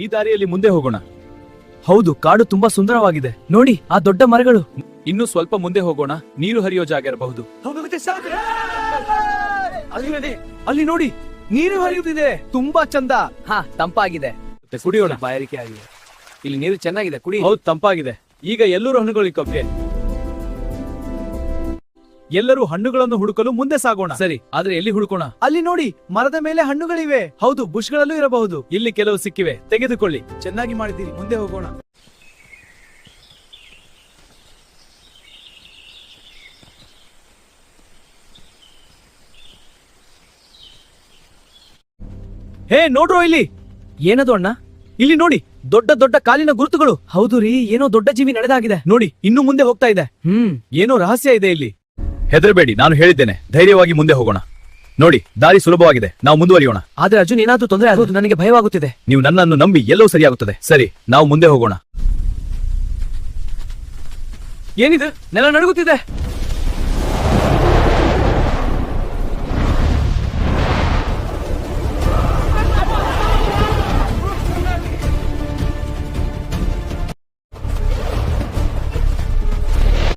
ಈ ದಾರಿಯಲ್ಲಿ ಮುಂದೆ ಹೋಗೋಣ. ಹೌದು, ಕಾಡು ತುಂಬಾ ಸುಂದರವಾಗಿದೆ. ನೋಡಿ ಆ ದೊಡ್ಡ ಮರಗಳು. ಇನ್ನು ಸ್ವಲ್ಪ ಮುಂದೆ ಹೋಗೋಣ. ನೀರು ಹರಿಯೋ ಜಾಗ ಇರಬಹುದು. ಅಲ್ಲಿ ನೋಡಿ, ನೀರು ಹರಿಯುತ್ತಿದೆ. ತುಂಬಾ ಚಂದ. ಹಾ, ತಂಪಾಗಿದೆ. ಕುಡಿಯೋಣ. ಬಾಯಾರಿಕೆ ಆಗಿದೆ. ಇಲ್ಲಿ ನೀರು ಚೆನ್ನಾಗಿದೆ, ಕುಡಿ. ಹೌದು, ತಂಪಾಗಿದೆ. ಈಗ ಎಲ್ಲರೂ ಹಣ್ಣುಗಳಿಕೊಬ್ಬೆ. ಎಲ್ಲರೂ ಹಣ್ಣುಗಳನ್ನು ಹುಡುಕಲು ಮುಂದೆ ಸಾಗೋಣ. ಸರಿ, ಆದ್ರೆ ಎಲ್ಲಿ ಹುಡುಕೋಣ? ಅಲ್ಲಿ ನೋಡಿ, ಮರದ ಮೇಲೆ ಹಣ್ಣುಗಳಿವೆ. ಹೌದು, ಬುಷ್ಗಳಲ್ಲೂ ಇರಬಹುದು. ಇಲ್ಲಿ ಕೆಲವು ಸಿಕ್ಕಿವೆ, ತೆಗೆದುಕೊಳ್ಳಿ. ಚೆನ್ನಾಗಿ ಮಾಡಿದ್ದೀರಿ, ಮುಂದೆ ಹೋಗೋಣ. ಹೇ, ನೋಡ್ರೋ ಇಲ್ಲಿ. ಏನದು ಅಣ್ಣ? ಇಲ್ಲಿ ನೋಡಿ, ದೊಡ್ಡ ದೊಡ್ಡ ಕಾಲಿನ ಗುರುತುಗಳು. ಹೌದು ರೀ, ಏನೋ ದೊಡ್ಡ ಜೀವಿ ನಡೆದಾಗಿದೆ. ನೋಡಿ, ಇನ್ನು ಮುಂದೆ ಹೋಗ್ತಾ ಇದೆ. ಹ್ಮ್, ಏನೋ ರಹಸ್ಯ ಇದೆ ಇಲ್ಲಿ. ಹೆದರಬೇಡಿ, ನಾನು ಹೇಳಿದ್ದೇನೆ. ಧೈರ್ಯವಾಗಿ ಮುಂದೆ ಹೋಗೋಣ. ನೋಡಿ, ದಾರಿ ಸುಲಭವಾಗಿದೆ. ನಾವು ಮುಂದುವರಿಯೋಣ. ಆದ್ರೆ ಅರ್ಜುನ್, ಏನಾದ್ರೂ ತೊಂದರೆ ಆಗೋದು ನನಗೆ ಭಯವಾಗುತ್ತಿದೆ. ನೀವು ನನ್ನನ್ನು ನಂಬಿ ಎಲ್ಲವೂ ಸರಿಯಾಗುತ್ತದೆ. ಸರಿ, ನಾವು ಮುಂದೆ ಹೋಗೋಣ. ಏನಿದು? ನೆಲ ನಡುಗುತ್ತಿದೆ.